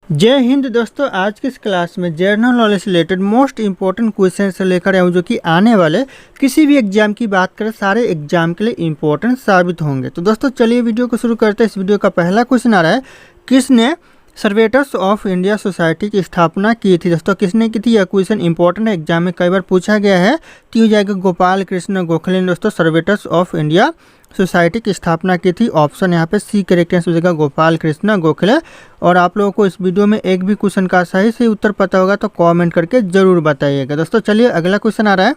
जय हिंद दोस्तों, आज की इस क्लास में जनरल नॉलेज से रिलेटेड मोस्ट इंपॉर्टेंट क्वेश्चन से लेकर आया हूँ जो कि आने वाले किसी भी एग्जाम की बात करें सारे एग्जाम के लिए इंपॉर्टेंट साबित होंगे। तो दोस्तों चलिए वीडियो को शुरू करते हैं। इस वीडियो का पहला क्वेश्चन आ रहा है, किसने सर्वेटर्स ऑफ इंडिया सोसाइटी की स्थापना की थी। दोस्तों किसने की थी, यह क्वेश्चन इंपॉर्टेंट है, एग्जाम में कई बार पूछा गया है। तो हो जाएगा गोपाल कृष्ण गोखले ने दोस्तों सर्वेटर्स ऑफ इंडिया सोसाइटी की स्थापना की थी। ऑप्शन यहाँ पे सी करेक्ट आंसर हो जाएगा गोपाल कृष्ण गोखले। और आप लोगों को इस वीडियो में एक भी क्वेश्चन का सही उत्तर पता होगा तो कमेंट करके जरूर बताइएगा। दोस्तों चलिए अगला क्वेश्चन आ रहा है,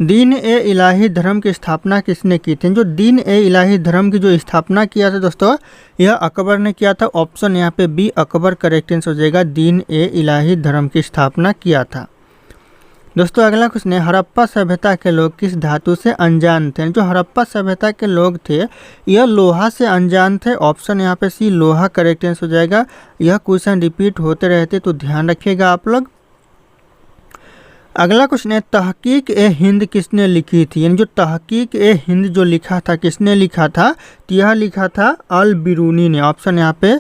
दीन ए इलाही धर्म की स्थापना किसने की थी। जो दीन ए इलाही धर्म की जो स्थापना किया था दोस्तों, यह अकबर ने किया था। ऑप्शन यहाँ पे बी अकबर करेक्ट आंसर हो जाएगा, दीन ए इलाही धर्म की स्थापना किया था। दोस्तों अगला क्वेश्चन है, हड़प्पा सभ्यता के लोग किस धातु से अनजान थे। जो हड़प्पा सभ्यता के लोग थे यह लोहा से अनजान थे। ऑप्शन यहाँ पे सी लोहा करेक्ट आंसर हो जाएगा। यह क्वेश्चन रिपीट होते रहते तो ध्यान रखिएगा आप लोग। अगला क्वेश्चन है, तहकीक ए हिंद किसने लिखी थी। यानी जो तहकीक ए हिंद जो लिखा था किसने लिखा था, तो यह लिखा था अल बिरूनी ने। ऑप्शन यहाँ पे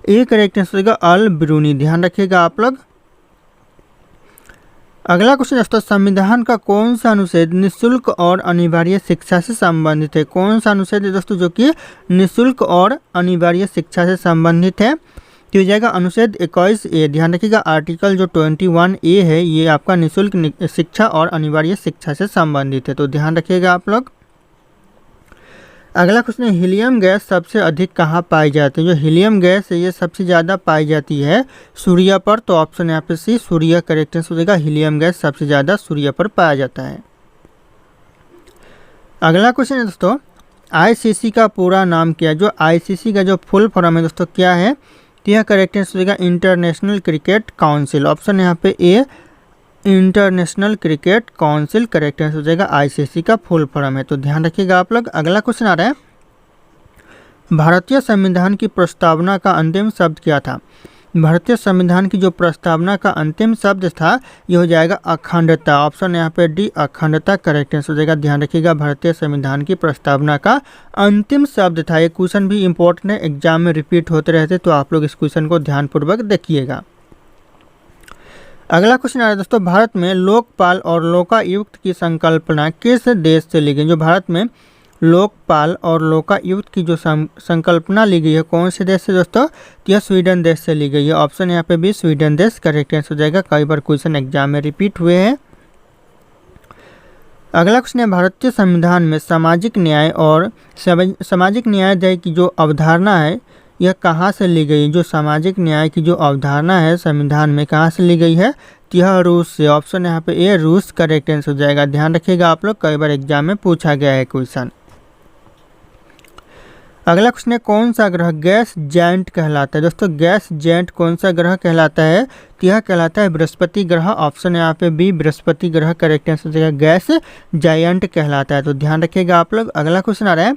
ए करेक्ट आंसर होगा अल बिरूनी, ध्यान रखिएगा आप लोग। अगला क्वेश्चन दोस्तों, संविधान का कौन सा अनुच्छेद निःशुल्क और अनिवार्य शिक्षा से संबंधित है। कौन सा अनुच्छेद है दोस्तों जो कि निःशुल्क और अनिवार्य शिक्षा से संबंधित है, तो हो जाएगा अनुच्छेद 21A। ध्यान रखिएगा आर्टिकल जो 21A है ये आपका निःशुल्क शिक्षा और अनिवार्य शिक्षा से संबंधित है, तो ध्यान रखिएगा आप लोग। अगला क्वेश्चन है, हीलियम गैस सबसे अधिक कहाँ पाई जाती है। जो हीलियम गैस है ये सबसे ज़्यादा पाई जाती है सूर्य पर। तो ऑप्शन यहाँ पे सी सूर्य करेक्ट आंसर हो जाएगा, हीलियम गैस सबसे ज़्यादा सूर्य पर पाया जाता है। अगला क्वेश्चन है दोस्तों, ICC का पूरा नाम क्या है। जो ICC का जो फुल फॉर्म है दोस्तों क्या है, तो यह करेक्ट आंसर हो जाएगा इंटरनेशनल क्रिकेट काउंसिल। ऑप्शन यहाँ पे A International Cricket Council correct answer हो जाएगा, ICC का फुल फॉर्म है, तो ध्यान रखिएगा आप लोग। अगला क्वेश्चन आ रहा है, भारतीय संविधान की प्रस्तावना का अंतिम शब्द क्या था। भारतीय संविधान की जो प्रस्तावना का अंतिम शब्द था ये हो जाएगा अखंडता। ऑप्शन यहाँ पे डी अखंडता करेक्ट आंसर हो जाएगा, ध्यान रखिएगा। भारतीय संविधान की प्रस्तावना का अंतिम शब्द था। ये क्वेश्चन भी इंपॉर्टेंट है, एग्जाम में रिपीट होते रहते, तो आप लोग इस क्वेश्चन को ध्यानपूर्वक देखिएगा। अगला क्वेश्चन आ रहा है दोस्तों, भारत में लोकपाल और लोकायुक्त की संकल्पना किस देश से ली गई। जो भारत में लोकपाल और लोकायुक्त की जो संकल्पना ली गई है कौन से देश से दोस्तों, तो यह स्वीडन देश से ली गई है। ऑप्शन यहाँ पे भी स्वीडन देश करेक्ट आंसर हो जाएगा, कई बार क्वेश्चन एग्जाम में रिपीट हुए हैं। अगला क्वेश्चन है, भारतीय संविधान में सामाजिक न्याय और सामाजिक न्याय की जो अवधारणा है यह कहाँ से ली गई। जो सामाजिक न्याय की जो अवधारणा है संविधान में कहाँ से ली गई है, तो यह रूस से। ऑप्शन यहाँ पे ए रूस करेक्ट आंसर हो जाएगा, ध्यान रखिएगा आप लोग, कई बार एग्जाम में पूछा गया है क्वेश्चन। अगला क्वेश्चन है, कौन सा ग्रह गैस जायंट कहलाता है। दोस्तों गैस जायंट कौन सा ग्रह कहलाता है, तो यह कहलाता है बृहस्पति ग्रह। ऑप्शन यहाँ पे बी बृहस्पति ग्रह करेक्ट आंसर हो जाएगा, गैस जायंट कहलाता है, तो ध्यान रखिएगा आप लोग। अगला क्वेश्चन आ रहा है,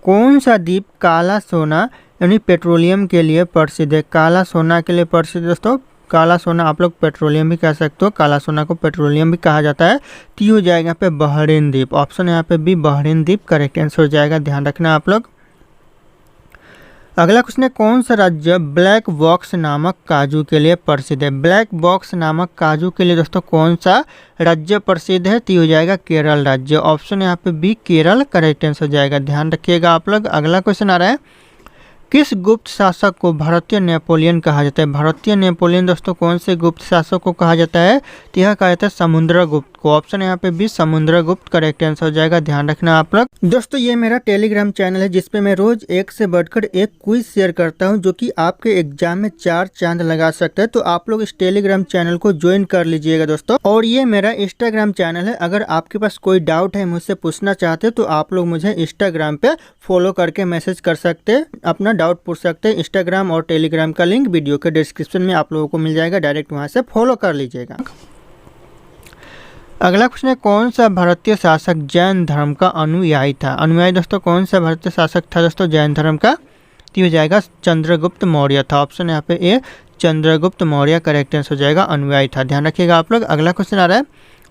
कौन सा द्वीप काला सोना यानी पेट्रोलियम के लिए प्रसिद्ध है। काला सोना के लिए प्रसिद्ध दोस्तों, काला सोना आप लोग पेट्रोलियम भी कह सकते हो, काला सोना को पेट्रोलियम भी कहा जाता है, तो ये हो जाएगा यहाँ पे बहरीन द्वीप। ऑप्शन यहाँ पे बी बहरीन द्वीप करेक्ट आंसर हो जाएगा, ध्यान रखना आप लोग। अगला क्वेश्चन है, कौन सा राज्य ब्लैक बॉक्स नामक काजू के लिए प्रसिद्ध है। ब्लैक बॉक्स नामक काजू के लिए दोस्तों कौन सा राज्य प्रसिद्ध है, तो हो जाएगा केरल राज्य। ऑप्शन यहाँ पे बी केरल करेक्ट आंसर हो जाएगा, ध्यान रखिएगा आप लोग। अगला क्वेश्चन आ रहा है, किस गुप्त शासक को भारतीय नेपोलियन कहा जाता है। भारतीय नेपोलियन दोस्तों कौन से गुप्त शासक को कहा जाता है, तो यह कहा जाता है समुद्रगुप्त को। ऑप्शन यहाँ पे भी समुद्रगुप्त करेक्ट आंसर हो जाएगा, ध्यान रखना आप लोग। दोस्तों ये मेरा टेलीग्राम चैनल है जिसपे मैं रोज एक से बढ़कर एक क्विज शेयर करता हूं जो कि आपके एग्जाम में 4 चांद लगा सकता है, तो आप लोग इस टेलीग्राम चैनल को ज्वाइन कर लीजिएगा दोस्तों। और ये मेरा इंस्टाग्राम चैनल है, अगर आपके पास कोई डाउट है मुझसे पूछना चाहते हैं तो आप लोग मुझे इंस्टाग्राम पे फॉलो करके मैसेज कर सकते हैं, अपना डाउट पूछ सकते हैं। इंस्टाग्राम और टेलीग्राम का लिंक वीडियो के डिस्क्रिप्शन में आप लोगों को मिल जाएगा, डायरेक्ट वहां से फॉलो कर लीजिएगा। अगला क्वेश्चन है, कौन सा भारतीय शासक जैन धर्म का अनुयायी था। अनुयायी दोस्तों कौन सा भारतीय शासक था दोस्तों जैन धर्म का, तो हो जाएगा चंद्रगुप्त मौर्य था। ऑप्शन यहाँ पे ए चंद्रगुप्त मौर्य करेक्ट आंसर हो जाएगा, अनुयायी था, ध्यान रखिएगा आप लोग। अगला क्वेश्चन आ रहा है,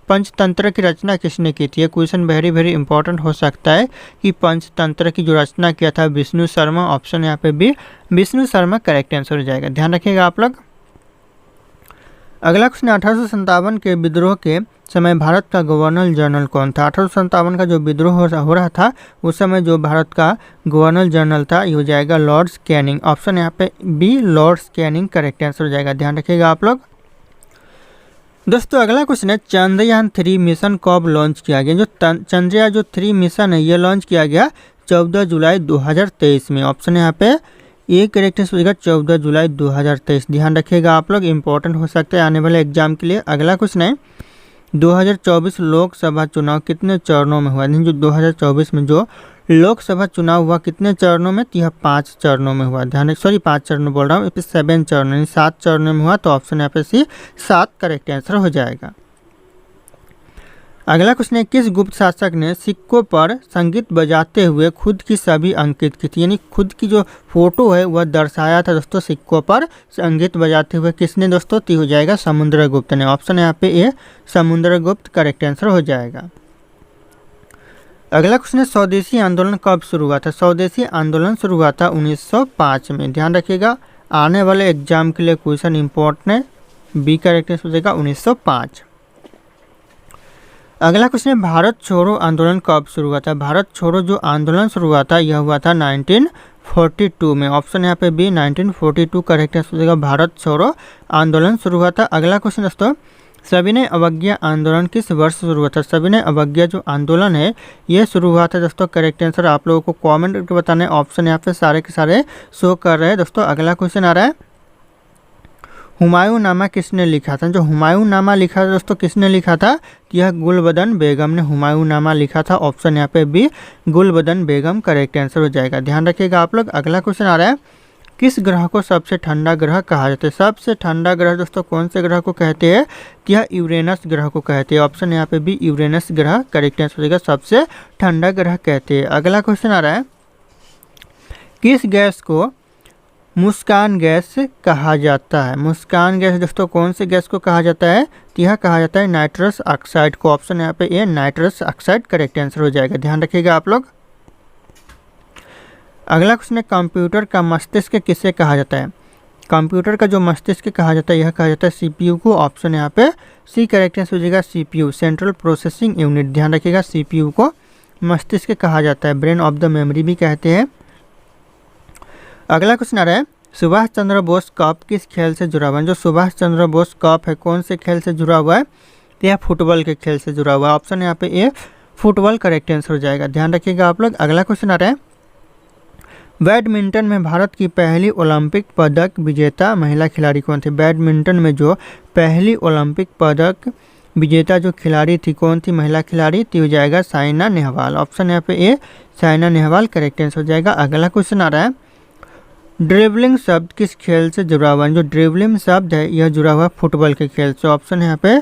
पंचतंत्र की रचना किसने की थी? ये क्वेश्चन वेरी वेरी इंपॉर्टेंट हो सकता है कि पंचतंत्र की जो रचना किया था विष्णु शर्मा। ऑप्शन यहाँ पे B Vishnu Sharma correct answer हो जाएगा, ध्यान रखिएगा आप लोग। अगला क्वेश्चन 1857 के विद्रोह के समय भारत का गवर्नर जनरल कौन था? 1857 का जो विद्रोह हो रहा था उस समय जो भारत का गवर्नर जनरल था ये हो जाएगा लॉर्ड कैनिंग। ऑप्शन यहाँ पे B lord Canning correct answer हो जाएगा, ध्यान रखिएगा आप लोग। दोस्तों अगला क्वेश्चन है चंद्रयान 3 मिशन कब लॉन्च किया गया? जो चंद्रयान जो 3 मिशन है ये लॉन्च किया गया 14 जुलाई 2023 में। ऑप्शन यहाँ पे ये करेक्ट आंसर हो जाएगा 14 जुलाई 2023, ध्यान रखिएगा आप लोग, इंपॉर्टेंट हो सकता है आने वाले एग्जाम के लिए। अगला क्वेश्चन है 2024 लोकसभा चुनाव कितने चरणों में हुआ? जो 2024 में जो लोकसभा चुनाव हुआ कितने चरणों में? तो यह 5 चरणों में हुआ, ध्यान 5 चरणों बोल रहा हूँ, 7 चरणों यानी 7 चरणों में हुआ। तो ऑप्शन यहाँ पे सी 7 करेक्ट आंसर हो जाएगा। अगला क्वेश्चन है किस गुप्त शासक ने सिक्कों पर संगीत बजाते हुए खुद की छवि अंकित की थी? यानी खुद की जो फोटो है वह दर्शाया था दोस्तों सिक्कों पर संगीत बजाते हुए, किसने दोस्तों? तो हो जाएगा समुद्रगुप्त ने। ऑप्शन यहाँ पे ए समुद्रगुप्त करेक्ट आंसर हो जाएगा। अगला क्वेश्चन है स्वदेशी आंदोलन कब शुरू हुआ था? स्वदेशी आंदोलन शुरू हुआ था 1905 में, ध्यान रखिएगा आने वाले एग्जाम के लिए क्वेश्चन इंपॉर्टेंट है, बी करेक्ट आंसर हो जाएगा 1905। अगला क्वेश्चन है भारत छोड़ो आंदोलन कब शुरू हुआ था? भारत छोड़ो जो आंदोलन शुरू हुआ था यह हुआ था 1942 में। ऑप्शन यहाँ पे बी 1942 करेक्ट आंसर हो जाएगा, भारत छोड़ो आंदोलन शुरू हुआ था। अगला क्वेश्चन दोस्तों सविनय अवज्ञा आंदोलन किस वर्ष शुरू हुआ था? सविनय अवज्ञा जो आंदोलन है ये शुरू हुआ था दोस्तों, करेक्ट आंसर आप लोगों को कमेंट करके बताना है। ऑप्शन यहाँ पे सारे के सारे शो कर रहे हैं दोस्तों। अगला क्वेश्चन आ रहा है हुमायूं नामा किसने लिखा था? जो हुमायूं नामा लिखा था दोस्तों किसने लिखा था? यह गुलबदन बेगम ने हुमायूं नामा लिखा था। ऑप्शन यहाँ पे बी गुलबदन बेगम करेक्ट आंसर हो जाएगा, ध्यान रखिएगा आप लोग। अगला क्वेश्चन आ रहा है किस ग्रह को सबसे ठंडा ग्रह कहा जाता है? सबसे ठंडा ग्रह दोस्तों कौन से ग्रह को कहते हैं? यह यूरेनस ग्रह को कहते हैं। ऑप्शन यहाँ पे भी यूरेनस ग्रह करेक्ट आंसर हो जाएगा, सबसे ठंडा ग्रह कहते हैं। अगला क्वेश्चन आ रहा है किस गैस को मुस्कान गैस कहा जाता है? मुस्कान गैस दोस्तों कौन से गैस को कहा जाता है? तो यह कहा जाता है नाइट्रस ऑक्साइड को। ऑप्शन यहाँ पे ये नाइट्रस ऑक्साइड करेक्ट आंसर हो जाएगा, ध्यान रखिएगा आप लोग। अगला क्वेश्चन है कंप्यूटर का मस्तिष्क किसे कहा जाता है? कंप्यूटर का जो मस्तिष्क कहा जाता है यह कहा जाता है सीपीयू को। ऑप्शन यहाँ पे सी करेक्ट आंसर हो जाएगा, सीपीयू सेंट्रल प्रोसेसिंग यूनिट, ध्यान रखिएगा सीपीयू को मस्तिष्क कहा जाता है, ब्रेन ऑफ द मेमोरी भी कहते हैं। अगला क्वेश्चन आ रहा है सुभाष चंद्र बोस कप किस खेल से जुड़ा हुआ है? जो सुभाष चंद्र बोस कप है कौन से खेल से जुड़ा हुआ है? तो यह फुटबॉल के खेल से जुड़ा हुआ है। ऑप्शन यहाँ पे ए फुटबॉल करेक्ट आंसर हो जाएगा, ध्यान रखिएगा आप लोग। अगला क्वेश्चन आ रहा है बैडमिंटन में भारत की पहली ओलंपिक पदक विजेता महिला खिलाड़ी कौन थी? बैडमिंटन में जो पहली ओलंपिक पदक विजेता जो खिलाड़ी थी कौन थी महिला खिलाड़ी? तो हो जाएगा साइना नेहवाल। ऑप्शन यहाँ पे ए साइना नेहवाल करेक्ट आंसर हो जाएगा। अगला क्वेश्चन आ रहा है ड्रिबलिंग शब्द किस खेल से जुड़ा हुआ है? जो ड्रिबलिंग शब्द है यह जुड़ा हुआ फुटबॉल के खेल से। ऑप्शन यहाँ पे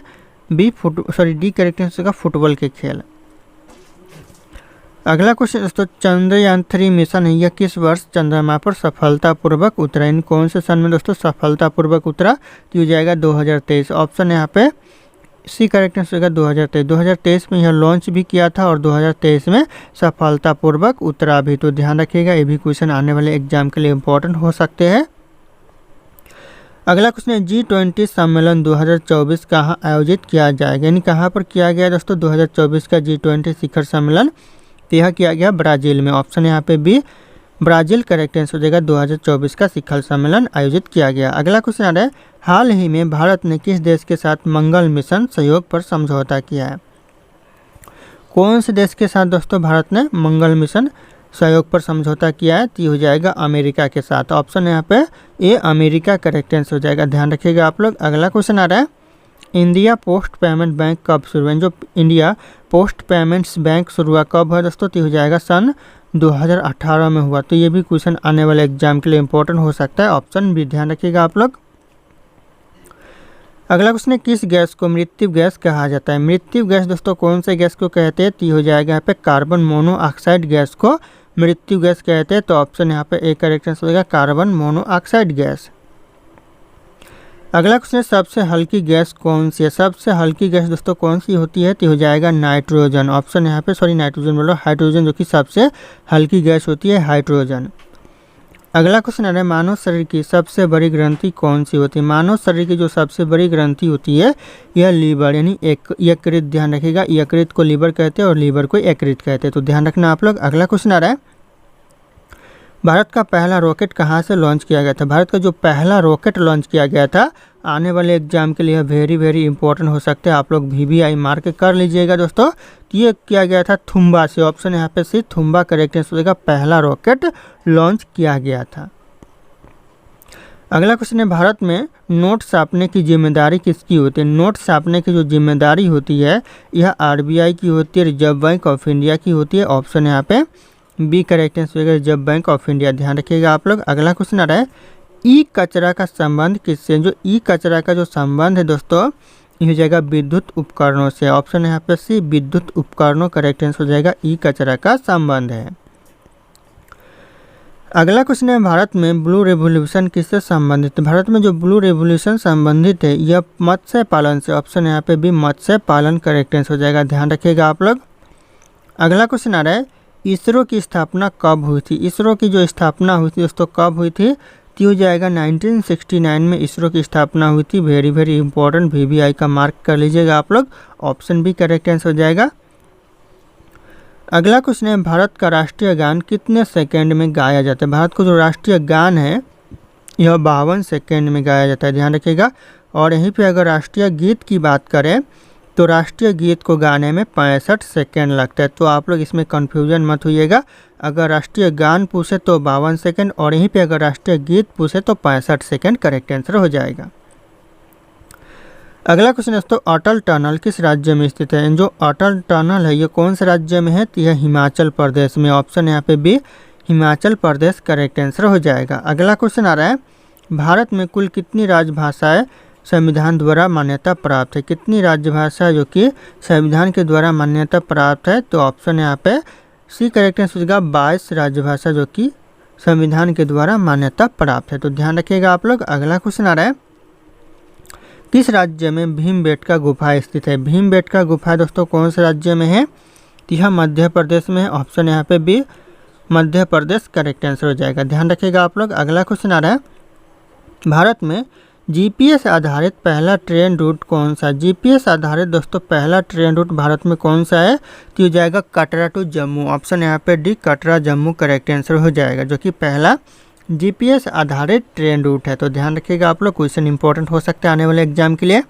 बी डी करेक्ट आंसर होगा फुटबॉल के खेल। अगला क्वेश्चन दोस्तों चंद्रयान 3 मिशन है यह किस वर्ष चंद्रमा पर सफलतापूर्वक उतरा? इन कौन से सन में दोस्तों सफलतापूर्वक उतरा? तो हो जाएगा 2023। ऑप्शन यहाँ पे सी करेक्ट आंसर होगा 2023। 2023 में यह लॉन्च भी किया था और 2023 में सफलतापूर्वक उतरा भी, तो ध्यान रखिएगा ये भी क्वेश्चन आने वाले एग्जाम के लिए इम्पोर्टेंट हो सकते हैं। अगला क्वेश्चन है G20 सम्मेलन 2024 कहाँ आयोजित किया जाएगा? यानी कहाँ पर किया गया दोस्तों 2024 का G20 शिखर सम्मेलन? तो यह किया गया ब्राज़ील में। ऑप्शन यहाँ पे बी ब्राज़ील करेक्ट आंसर हो जाएगा, 2024 का शिखर सम्मेलन आयोजित किया गया। अगला क्वेश्चन आ रहा है हाल ही में भारत ने किस देश के साथ मंगल मिशन सहयोग पर समझौता किया है? कौन से देश के साथ दोस्तों भारत ने मंगल मिशन सहयोग पर समझौता किया है? तो हो जाएगा अमेरिका के साथ। ऑप्शन यहाँ पे ए अमेरिका करेक्ट आंसर हो जाएगा, ध्यान रखिएगा आप लोग। अगला क्वेश्चन आ रहा है इंडिया पोस्ट पेमेंट बैंक कब शुरू हुआ? जो इंडिया पोस्ट पेमेंट्स बैंक शुरू हुआ कब हुआ दोस्तों? तो हो जाएगा सन 2018 में हुआ। तो ये भी क्वेश्चन आने वाले एग्जाम के लिए इंपॉर्टेंट हो सकता है, ऑप्शन भी ध्यान रखिएगा आप लोग। अगला क्वेश्चन है किस गैस को मृत्यु गैस कहा जाता है? मृत्यु गैस दोस्तों कौन से गैस को कहते हैं? तो हो जाएगा यहाँ पे कार्बन मोनोऑक्साइड गैस को मृत्यु गैस कहते हैं। तो ऑप्शन यहाँ पे ए करेक्ट आंसर हो जाएगा कार्बन मोनोऑक्साइड गैस। अगला क्वेश्चन है सबसे हल्की गैस कौन सी है। सबसे हल्की गैस दोस्तों कौन सी होती है, तो हो जाएगा नाइट्रोजन। ऑप्शन यहाँ पे सॉरी नाइट्रोजन बोलो, हाइड्रोजन जो कि सबसे हल्की गैस होती है हाइड्रोजन। अगला क्वेश्चन है मानव शरीर की सबसे बड़ी ग्रंथि कौन सी होती है। मानव शरीर की जो सबसे बड़ी ग्रंथि होती है यह लीवर यानी यकृत, ध्यान रखिएगा, यकृत को लीवर कहते हैं और लीवर को यकृत कहते हैं, तो ध्यान रखना आप लोग। अगला क्वेश्चन आ रहा है भारत का पहला रॉकेट कहाँ से लॉन्च किया गया था। भारत का जो पहला रॉकेट लॉन्च किया गया था, आने वाले एग्जाम के लिए वेरी इंपॉर्टेंट हो सकते हैं, आप लोग VVI मार्क कर लीजिएगा दोस्तों। ये किया गया था थुम्बा से। ऑप्शन यहाँ पे सी थुम्बा करेक्ट आंसर हो जाएगा, पहला रॉकेट लॉन्च किया गया था। अगला क्वेश्चन है भारत में नोट छापने की जिम्मेदारी किसकी होती है। नोट छापने की जो जिम्मेदारी होती है यह RBI की होती है, रिजर्व बैंक ऑफ इंडिया की होती है। ऑप्शन यहाँ पे बी करेक्ट आंसर होगा, रिजर्व बैंक ऑफ इंडिया, ध्यान रखिएगा आप लोग। अगला क्वेश्चन आ रहा है ई कचरा का संबंध किससे। जो ई कचरा का जो संबंध है दोस्तों ये हो जाएगा विद्युत उपकरणों से। ऑप्शन यहाँ पे सी विद्युत उपकरणों करेक्ट आंसर हो जाएगा, ई कचरा का संबंध है। अगला क्वेश्चन है भारत में ब्लू रेवोल्यूशन किससे संबंधित है। भारत में जो ब्लू रेवोल्यूशन संबंधित है यह मत्स्य पालन से। ऑप्शन यहाँ पे भी मत्स्य पालन करेक्ट आंसर हो जाएगा, ध्यान रखिएगा आप लोग। अगला क्वेश्चन आ रहा है इसरो की स्थापना कब हुई थी। इसरो की जो स्थापना हुई थी दोस्तों कब हुई थी, तो हो जाएगा 1969 में इसरो की स्थापना हुई थी। वेरी इंपॉर्टेंट, VVI का मार्क कर लीजिएगा आप लोग। ऑप्शन भी करेक्ट आंसर हो जाएगा। अगला क्वेश्चन है भारत का राष्ट्रीय गान कितने सेकंड में गाया जाता है। भारत का जो राष्ट्रीय गान है यह 52 सेकंड में गाया जाता है, ध्यान रखिएगा। और यहीं पे अगर राष्ट्रीय गीत की बात करें तो राष्ट्रीय गीत को गाने में 65 सेकंड लगता है, तो आप लोग इसमें कन्फ्यूजन मत होइएगा। अगर राष्ट्रीय गान पूछे तो 52 सेकंड और यहीं पे अगर राष्ट्रीय गीत पूछे तो 65 सेकंड करेक्ट आंसर हो जाएगा। अगला क्वेश्चन है दोस्तों अटल टनल किस राज्य में स्थित है। जो अटल टनल है ये कौन से राज्य में है, तो यह हिमाचल प्रदेश में। ऑप्शन यहाँ पे भी हिमाचल प्रदेश करेक्ट आंसर हो जाएगा। अगला क्वेश्चन आ रहा है भारत में कुल कितनी राजभाषाएं संविधान द्वारा मान्यता प्राप्त है। कितनी राजभाषा जो कि संविधान के द्वारा मान्यता प्राप्त है, तो ऑप्शन यहाँ पे सी करेक्ट आंसर हो जाएगा, 22 राजभाषा जो कि संविधान के द्वारा मान्यता प्राप्त है, तो ध्यान रखिएगा आप लोग। अगला क्वेश्चन आ रहा है किस राज्य में भीमबेटका गुफा स्थित है। भीमबेटका गुफा दोस्तों कौन से राज्य में है, तो यह मध्य प्रदेश में है। ऑप्शन यहाँ पे B Madhya Pradesh correct answer हो जाएगा, ध्यान रखिएगा आप लोग। अगला क्वेश्चन आ रहा है भारत में GPS आधारित पहला ट्रेन रूट कौन सा। GPS आधारित दोस्तों पहला ट्रेन रूट भारत में कौन सा है, तो हो जाएगा कटरा टू जम्मू। ऑप्शन यहाँ पे D Katra Jammu correct answer हो जाएगा, जो कि पहला GPS आधारित ट्रेन रूट है, तो ध्यान रखिएगा आप लोग। क्वेश्चन इंपॉर्टेंट हो सकता है आने वाले एग्जाम के लिए।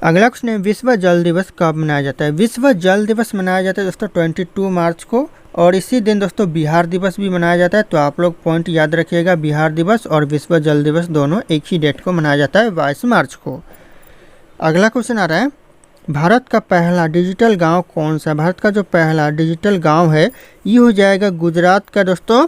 अगला क्वेश्चन है विश्व जल दिवस कब मनाया जाता है। विश्व जल दिवस मनाया जाता है दोस्तों 22 मार्च को, और इसी दिन दोस्तों बिहार दिवस भी मनाया जाता है, तो आप लोग पॉइंट याद रखिएगा, बिहार दिवस और विश्व जल दिवस दोनों एक ही डेट को मनाया जाता है 22 मार्च को। अगला क्वेश्चन आ रहा है भारत का पहला डिजिटल गांव कौन सा। भारत का जो पहला डिजिटल गांव है ये हो जाएगा गुजरात का दोस्तों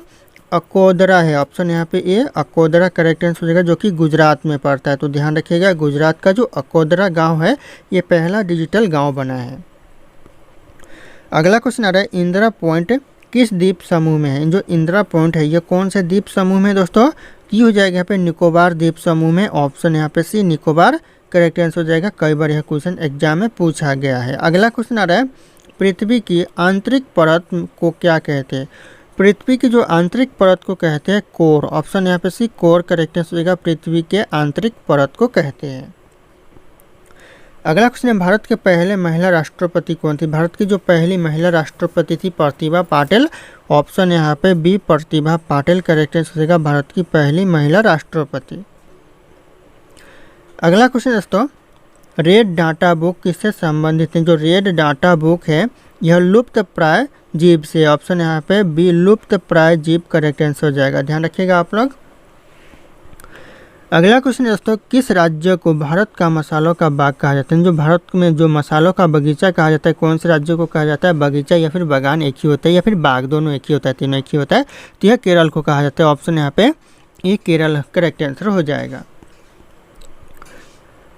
अकोदरा है। ऑप्शन यहाँ पे ए अकोदरा करेक्ट आंसर हो जाएगा, जो कि गुजरात में पड़ता है, तो ध्यान रखिएगा गुजरात का जो अकोदरा गांव है ये पहला डिजिटल गांव बना है। अगला क्वेश्चन आ रहा है इंदिरा पॉइंट किस द्वीप समूह में है। जो इंदिरा पॉइंट है ये कौन से द्वीप समूह में दोस्तों, ये हो जाएगा यहाँ पे निकोबार द्वीप समूह में। ऑप्शन यहाँ पे सी निकोबार करेक्ट आंसर हो जाएगा, कई बार यह क्वेश्चन एग्जाम में पूछा गया है। अगला क्वेश्चन आ रहा है पृथ्वी की आंतरिक परत को क्या कहते हैं। पृथ्वी की जो आंतरिक परत को कहते हैं कोर। ऑप्शन यहाँ पे सी कोर करेक्ट आंसर हो जाएगा, पृथ्वी के आंतरिक परत को कहते हैं। अगला क्वेश्चन है भारत के पहले महिला राष्ट्रपति कौन थी। भारत की जो पहली महिला राष्ट्रपति थी प्रतिभा पाटिल। ऑप्शन यहाँ पे B Pratibha Patil correct answer हो जाएगा, भारत की पहली महिला राष्ट्रपति। अगला क्वेश्चन दोस्तों रेड डाटा बुक किससे संबंधित है। जो रेड डाटा बुक है यह लुप्त प्राय जीव से। ऑप्शन यहाँ पे बी लुप्त प्राय जीव करेक्ट आंसर हो जाएगा, ध्यान रखिएगा आप लोग। अगला क्वेश्चन दोस्तों किस राज्य को भारत का मसालों का बाग कहा जाता है। जो भारत में जो मसालों का बगीचा कहा जाता है कौन से राज्य को कहा जाता है। बगीचा या फिर बागान एक ही होता है या फिर बाग दोनों एक ही होता है, तीनों एक ही होता है, तो यह केरल को कहा जाता है। ऑप्शन यहाँ पे ये केरल करेक्ट आंसर हो जाएगा।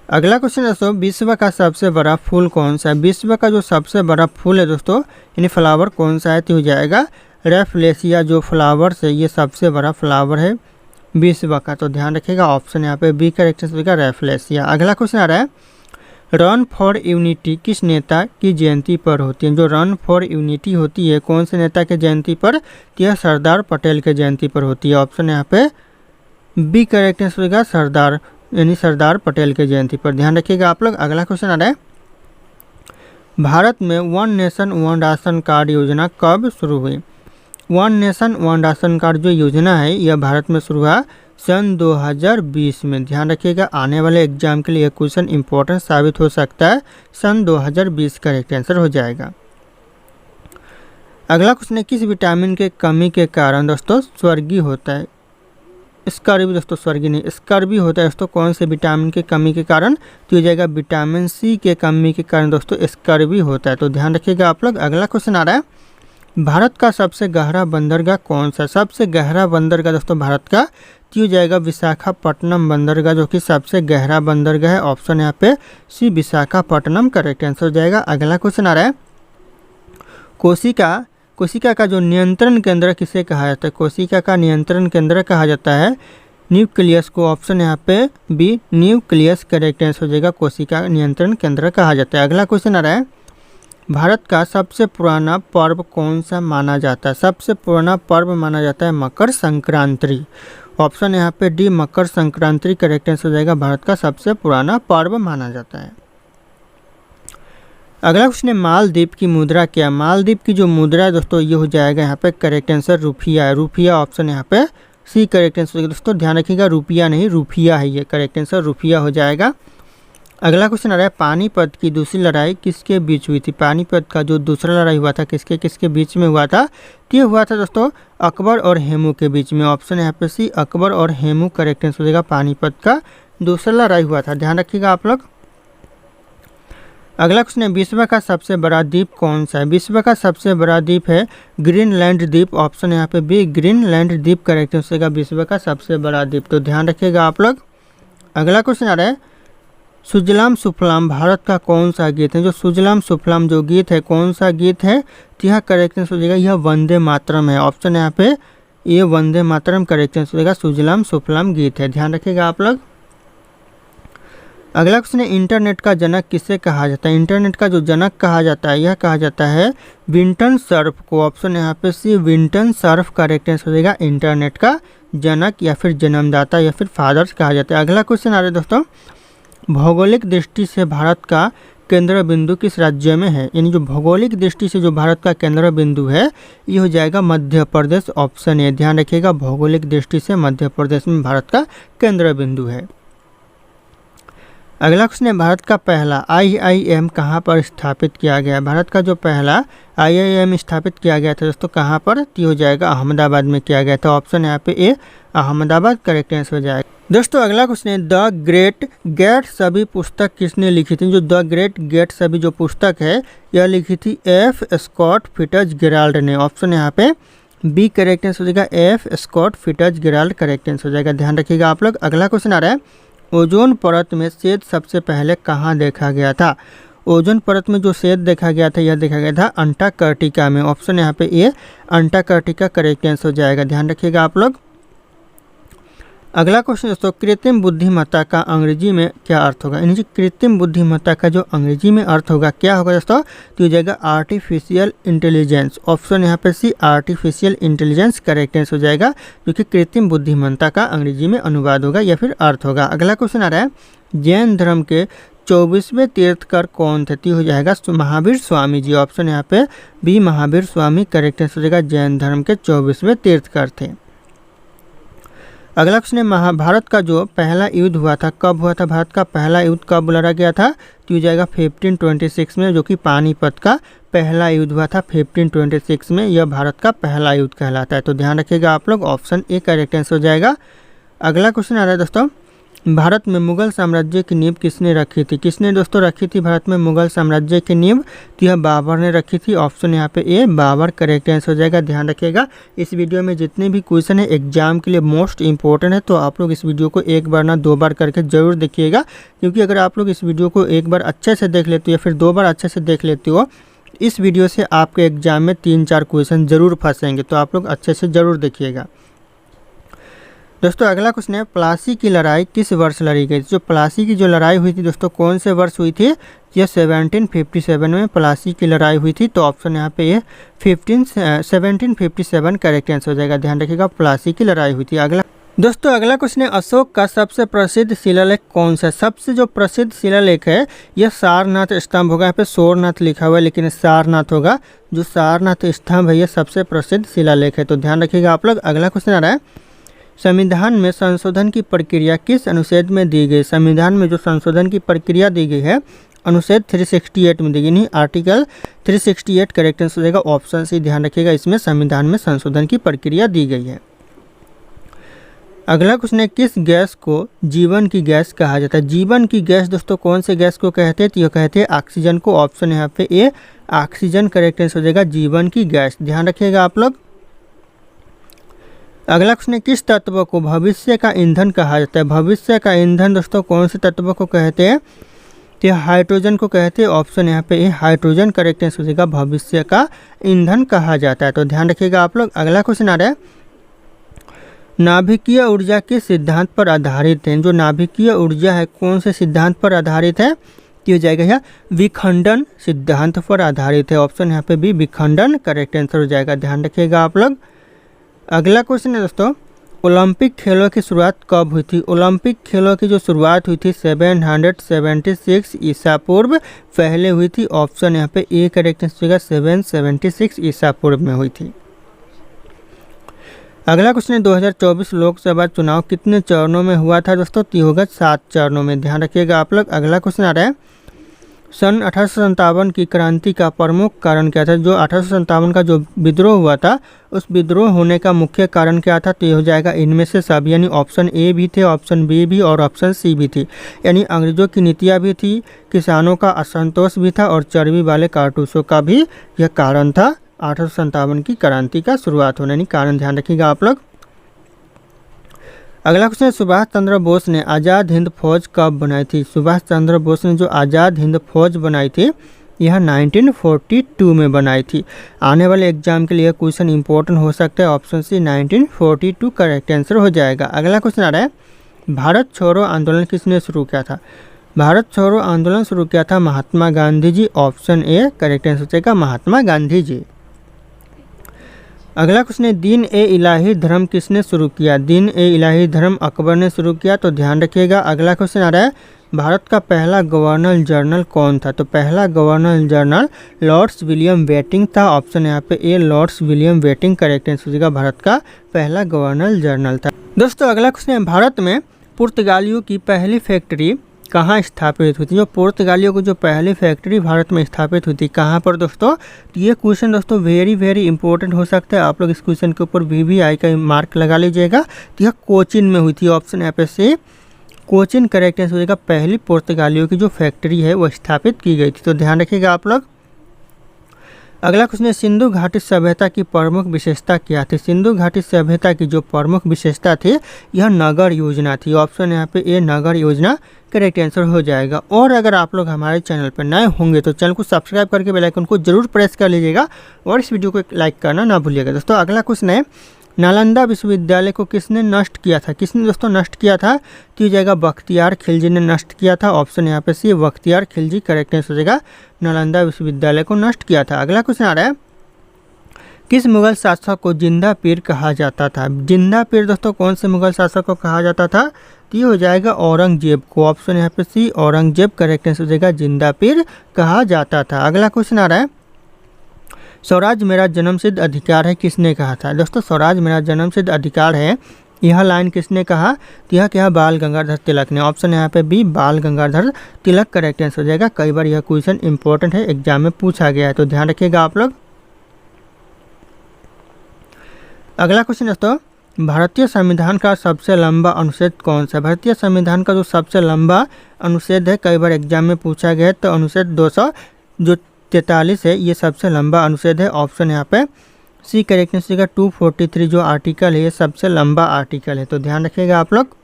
अगला क्वेश्चन दोस्तों विश्व का सबसे बड़ा फूल कौन सा है। विश्व का जो सबसे बड़ा फूल है दोस्तों यानी फ्लावर कौन सा है, तो हो जाएगा रेफ्लेशिया। जो फ्लावर्स है ये सबसे बड़ा फ्लावर है विश्व का, तो ध्यान रखिएगा ऑप्शन यहाँ पे बी करेक्ट आंसर होगा रेफ्लेशिया। अगला क्वेश्चन आ रहा है रन फॉर यूनिटी किस नेता की जयंती पर होती है। जो रन फॉर यूनिटी होती है कौन से नेता के जयंती पर, तो यह सरदार पटेल के जयंती पर होती है। ऑप्शन यहाँ पे बी करेक्ट आंसर होगा सरदार यानी सरदार पटेल के जयंती पर, ध्यान रखिएगा आप लोग। अगला क्वेश्चन आ रहा है भारत में one nation one ration card योजना कब शुरू हुई। One nation one ration card जो योजना है यह भारत में शुरू हुआ सन 2020 में, ध्यान रखिएगा आने वाले एग्जाम के लिए क्वेश्चन इंपॉर्टेंट साबित हो सकता है। सन 2020 करेक्ट आंसर हो जाएगा। अगला क्वेश्चन है किस विटामिन के कमी के कारण दोस्तों स्वर्गीय होता है। स्कर्वी दोस्तों स्वर्गीय नहीं, स्कर्वी होता है दोस्तों कौन से विटामिन के कमी के कारण, तो हो जाएगा विटामिन सी के कमी के कारण दोस्तों स्कर्वी होता है, तो ध्यान रखिएगा आप लोग। अगला क्वेश्चन आ रहा है भारत का सबसे गहरा बंदरगाह कौन सा। सबसे गहरा बंदरगाह दोस्तों भारत का तो हो जाएगा विशाखापट्टनम बंदरगाह जो कि सबसे गहरा बंदरगाह है। ऑप्शन यहाँ पे सी विशाखापट्टनम करेक्ट आंसर हो जाएगा। अगला क्वेश्चन आ रहा है कोशिका का जो नियंत्रण केंद्र किसे कहा जाता है। कोशिका का नियंत्रण केंद्र कहा जाता है न्यूक्लियस को। ऑप्शन यहाँ पे बी न्यूक्लियस करेक्ट आंसर हो जाएगा। कोशिका नियंत्रण केंद्र कहा जाता है। अगला क्वेश्चन आ रहा है भारत का सबसे पुराना पर्व कौन सा माना जाता है। सबसे पुराना पर्व माना जाता है मकर संक्रांति। ऑप्शन यहाँ पे D Makar Sankranti correct answer हो जाएगा। भारत का सबसे पुराना पर्व माना जाता है। अगला क्वेश्चन है मालदीव की मुद्रा क्या। मालदीव की जो मुद्रा है दोस्तों ये हो जाएगा यहाँ पे करेक्ट आंसर रुपया है। रुपया ऑप्शन यहाँ पे सी करेक्ट आंसर हो जाएगा। दोस्तों ध्यान रखिएगा रुपया नहीं रुपया है ये, करेक्ट आंसर रुपया हो जाएगा। अगला क्वेश्चन आ रहा है पानीपत की दूसरी लड़ाई किसके बीच हुई थी। पानीपत का जो दूसरा लड़ाई हुआ था किसके किसके बीच में हुआ था, तो ये हुआ था दोस्तों अकबर और हेमू के बीच में। ऑप्शन यहाँ पे सी अकबर और हेमू करेक्ट आंसर हो जाएगा। पानीपत का दूसरा लड़ाई हुआ था, ध्यान रखिएगा आप लोग। अगला क्वेश्चन है विश्व का सबसे बड़ा द्वीप कौन सा है। विश्व का सबसे बड़ा द्वीप है ग्रीनलैंड द्वीप। ऑप्शन यहाँ पे बी ग्रीनलैंड द्वीप करेक्ट आंसर होगा विश्व का सबसे बड़ा द्वीप, तो ध्यान रखिएगा आप लोग। अगला क्वेश्चन आ रहा है सुजलाम सुफलाम भारत का कौन सा गीत है। जो सुजलाम सुफलाम जो गीत है कौन सा गीत है, तो यहाँ करेक्ट आंसर हो जाएगा यह वंदे मातरम है। ऑप्शन यहाँ पे ये वंदे मातरम करेक्ट आंसर हो जाएगा। सुजलाम सुफलाम गीत है, ध्यान रखिएगा आप लोग। अगला क्वेश्चन है इंटरनेट का जनक किसे कहा जाता है। इंटरनेट का जो जनक कहा जाता है यह कहा जाता है विंटन सर्फ को। ऑप्शन यहाँ पे सी विंटन सर्फ करेक्ट आंसर हो जाएगा। इंटरनेट का जनक या फिर जन्मदाता या फिर फादर्स कहा जाता है। अगला क्वेश्चन आ रहा है दोस्तों भौगोलिक दृष्टि से भारत का केंद्र बिंदु किस राज्य में है। यानी जो भौगोलिक दृष्टि से जो भारत का केंद्र बिंदु है ये हो जाएगा मध्य प्रदेश। ऑप्शन ए, ध्यान रखिएगा भौगोलिक दृष्टि से मध्य प्रदेश में भारत का केंद्र बिंदु है। अगला क्वेश्चन है भारत का पहला IIM कहाँ पर स्थापित किया गया। भारत का जो पहला IIM स्थापित किया गया था दोस्तों कहाँ पर, तो हो जाएगा अहमदाबाद में किया गया था। ऑप्शन यहाँ पे ए अहमदाबाद करेक्ट आंसर हो जाएगा। दोस्तों अगला क्वेश्चन है द ग्रेट गैट्सबी पुस्तक किसने लिखी थी। जो द ग्रेट गैट्सबी जो पुस्तक है यह लिखी थी F स्कॉट फिट्जगेराल्ड ने। ऑप्शन यहाँ पे बी करेक्ट आंसर हो जाएगा। F Scott Fitzgerald correct answer हो जाएगा, ध्यान रखिएगा आप लोग। अगला क्वेश्चन आ रहा है ओजोन परत में छेद सबसे पहले कहाँ देखा गया था। ओजोन परत में जो छेद देखा गया था यह देखा गया था अंटार्कटिका में। ऑप्शन यहाँ पे ए अंटार्कटिका करेक्ट आंसर हो जाएगा, ध्यान रखिएगा आप लोग। अगला क्वेश्चन दोस्तों कृत्रिम बुद्धिमत्ता का अंग्रेजी में क्या अर्थ होगा। यानी कृत्रिम बुद्धिमत्ता का जो अंग्रेजी में अर्थ होगा क्या होगा दोस्तों, तो हो जाएगा आर्टिफिशियल इंटेलिजेंस। ऑप्शन यहाँ पे सी आर्टिफिशियल इंटेलिजेंस करेक्ट आंसर हो जाएगा, जो कि कृत्रिम बुद्धिमत्ता का अंग्रेजी में अनुवाद होगा या फिर अर्थ होगा। अगला क्वेश्चन आ रहा है जैन धर्म के 24वें तीर्थकर कौन थे, तो हो जाएगा महावीर स्वामी जी। ऑप्शन यहाँ पे B Mahavir Swami correct answer हो जाएगा। जैन धर्म के 24वें तीर्थकर थे। अगला क्वेश्चन है महाभारत का जो पहला युद्ध हुआ था कब हुआ था। भारत का पहला युद्ध कब लड़ा गया था, तो हो जाएगा 1526 में, जो कि पानीपत का पहला युद्ध हुआ था 1526 में। यह भारत का पहला युद्ध कहलाता है, तो ध्यान रखिएगा आप लोग। ऑप्शन ए करेक्ट आंसर हो जाएगा। अगला क्वेश्चन आ रहा है दोस्तों भारत में मुगल साम्राज्य की नींव किसने रखी थी। किसने दोस्तों रखी थी भारत में मुगल साम्राज्य की नींव, तो यह बाबर ने रखी थी। ऑप्शन यहाँ पे ए बाबर करेक्ट आंसर हो जाएगा, ध्यान रखिएगा। इस वीडियो में जितने भी क्वेश्चन है एग्जाम के लिए मोस्ट इंपॉर्टेंट है, तो आप लोग इस वीडियो को एक बार ना 2 बार करके जरूर देखिएगा, क्योंकि अगर आप लोग इस वीडियो को एक बार अच्छे से देख लेते हो या फिर 2 बार अच्छे से देख लेते हो, इस वीडियो से आपके एग्जाम में 3-4 क्वेश्चन जरूर फंसेंगे, तो आप लोग अच्छे से ज़रूर देखिएगा। दोस्तों अगला क्वेश्चन है, प्लासी की लड़ाई किस वर्ष लड़ी गई? जो प्लासी की जो लड़ाई हुई थी दोस्तों कौन से वर्ष हुई थी? यह 1757 में प्लासी की लड़ाई हुई थी। तो ऑप्शन यहाँ पे ये 1757 करेक्ट आंसर हो जाएगा। ध्यान रखिएगा, प्लासी की लड़ाई हुई थी। अगला दोस्तों अगला क्वेश्चन है, अशोक का सबसे प्रसिद्ध शिलालेख कौन सा? सबसे जो प्रसिद्ध शिलालेख है यह सारनाथ स्तंभ होगा। यहाँ पे सोरनाथ लिखा हुआ है लेकिन सारनाथ होगा। जो सारनाथ स्तंभ है यह सबसे प्रसिद्ध शिलालेख है। तो ध्यान रखिएगा आप लोग। अगला क्वेश्चन आ रहा है, संविधान में संशोधन की प्रक्रिया किस अनुच्छेद में दी गई? संविधान में जो संशोधन की प्रक्रिया दी गई है अनुच्छेद 368 में दी गई, नहीं आर्टिकल 368 करेक्ट आंसर हो जाएगा। ऑप्शन सी ध्यान रखिएगा, इसमें संविधान में संशोधन की प्रक्रिया दी गई है। अगला क्वेश्चन है, किस गैस को जीवन की गैस कहा जाता है? जीवन की गैस दोस्तों कौन से गैस को कहते हैं? तो यह कहते हैं ऑक्सीजन को। ऑप्शन यहाँ पे ए ऑक्सीजन करेक्ट आंसर हो जाएगा, जीवन की गैस। ध्यान रखिएगा आप लोग। अगला क्वेश्चन है, किस तत्व को भविष्य का ईंधन कहा जाता है? भविष्य का ईंधन दोस्तों कौन से तत्व को कहते हैं? तो हाइड्रोजन को कहते हैं। ऑप्शन यहाँ पे ए हाइड्रोजन करेक्ट आंसर हो जाएगा, भविष्य का ईंधन कहा जाता है। तो ध्यान रखिएगा आप लोग। अगला क्वेश्चन आ रहा है, नाभिकीय ऊर्जा के सिद्धांत पर आधारित है। जो नाभिकीय ऊर्जा है कौन से सिद्धांत पर आधारित है? तो हो जाएगा यह विखंडन सिद्धांत पर आधारित है। ऑप्शन यहाँ पे भी विखंडन करेक्ट आंसर हो जाएगा। ध्यान रखिएगा आप लोग। अगला क्वेश्चन है दोस्तों, ओलंपिक खेलों की शुरुआत कब हुई थी? ओलंपिक खेलों की जो शुरुआत हुई थी 776 ईसा पूर्व पहले हुई थी। ऑप्शन यहाँ पे ए करेक्ट आंसर हो जाएगा, 776 ईसा पूर्व में हुई थी। अगला क्वेश्चन है, 2024 लोकसभा चुनाव कितने चरणों में हुआ था दोस्तों? तो होगा 7 चरणों में। ध्यान रखिएगा आप लोग। अगला क्वेश्चन आ रहा है, सन 1857 की क्रांति का प्रमुख कारण क्या था? जो 1857 का जो विद्रोह हुआ था उस विद्रोह होने का मुख्य कारण क्या था? तो ये हो जाएगा इनमें से सब, यानी ऑप्शन ए भी थे, ऑप्शन बी भी और ऑप्शन सी भी थी। यानी अंग्रेजों की नीतियाँ भी थी, किसानों का असंतोष भी था और चर्बी वाले कारतूसों का भी यह कारण था 1857 की क्रांति का शुरुआत होने, यानी कारण ध्यान रखिएगा आप लोग। अगला क्वेश्चन है, सुभाष चंद्र बोस ने आज़ाद हिंद फौज कब बनाई थी? सुभाष चंद्र बोस ने जो आज़ाद हिंद फौज बनाई थी यह 1942 में बनाई थी। आने वाले एग्जाम के लिए क्वेश्चन इंपॉर्टेंट हो सकता है। ऑप्शन सी 1942 करेक्ट आंसर हो जाएगा। अगला क्वेश्चन आ रहा है, भारत छोड़ो आंदोलन किसने शुरू किया था? भारत छोड़ो आंदोलन शुरू किया था Mahatma Gandhi ji. Option A correct answer हो जाएगा, महात्मा गांधी जी। अगला क्वेश्चन है, दीन ए इलाही धर्म किसने शुरू किया? दीन ए इलाही धर्म अकबर ने शुरू किया। तो ध्यान रखिएगा। अगला क्वेश्चन आ रहा है, भारत का पहला गवर्नर जनरल कौन था? तो पहला governor general Lords William Bentinck था। ऑप्शन यहाँ पे A Lords William Bentinck correct answer हो जाएगा, भारत का पहला गवर्नर जनरल था। दोस्तों अगला क्वेश्चन है, भारत में पुर्तगालियों की पहली फैक्ट्री कहाँ स्थापित हुई थी? जो पुर्तगालियों की जो पहली फैक्ट्री भारत में स्थापित हुई थी कहाँ पर दोस्तों? तो ये क्वेश्चन दोस्तों वेरी इंपॉर्टेंट हो सकता है। आप लोग इस क्वेश्चन के ऊपर VVI का मार्क लगा लीजिएगा। तो यह कोचिन में हुई थी। ऑप्शन यहाँ पे से कोचिन करेक्ट आंसर हो जाएगा। पहली पुर्तगालियों की जो फैक्ट्री है वो स्थापित की गई थी। तो ध्यान रखिएगा आप लोग। अगला क्वेश्चन है, सिंधु घाटी सभ्यता की प्रमुख विशेषता क्या थी? सिंधु घाटी सभ्यता की जो प्रमुख विशेषता थी यह नगर योजना थी। ऑप्शन यहाँ पे ए नगर योजना करेक्ट आंसर हो जाएगा। और अगर आप लोग हमारे चैनल पर नए होंगे तो चैनल को सब्सक्राइब करके बेल आइकन को जरूर प्रेस कर लीजिएगा और इस वीडियो को लाइक करना ना भूलिएगा। दोस्तों अगला क्वेश्चन है, नालंदा विश्वविद्यालय को किसने नष्ट किया था? किसने दोस्तों नष्ट किया था? तो जाएगा बख्तियार खिलजी ने नष्ट किया था। ऑप्शन यहाँ पे सी बख्तियार खिलजी करेक्ट आंसर हो जाएगा, नालंदा विश्वविद्यालय को नष्ट किया था। अगला क्वेश्चन आ रहा है, किस मुगल शासक को जिंदा पीर कहा जाता था? जिंदा पीर दोस्तों कौन से मुगल शासक को कहा जाता था? तो ये हो जाएगा औरंगजेब को। ऑप्शन यहाँ पे सी औरंगजेब करेक्ट आंसर हो जाएगा, जिंदा पीर कहा जाता था। अगला क्वेश्चन आ रहा है, स्वराज मेरा जन्मसिद्ध अधिकार है किसने कहा था? दोस्तों स्वराज मेरा जन्मसिद्ध अधिकार है यह लाइन किसने कहा? तो यह क्या? बाल गंगाधर तिलक ने। ऑप्शन यहाँ पे बी बाल गंगाधर तिलक करेक्ट आंसर हो जाएगा। कई बार यह क्वेश्चन इंपॉर्टेंट है, एग्जाम में पूछा गया है, तो ध्यान रखिएगा आप लोग। अगला क्वेश्चन दोस्तों, भारतीय संविधान का सबसे लंबा अनुच्छेद कौन सा? भारतीय संविधान का जो सबसे लंबा अनुच्छेद है कई बार एग्जाम में पूछा गया है, तो अनुच्छेद 243 है ये सबसे लंबा अनुच्छेद है। ऑप्शन यहाँ पे सी करेक्ट आंसर का 243 जो आर्टिकल है ये सबसे लंबा आर्टिकल है, तो ध्यान रखिएगा आप लोग।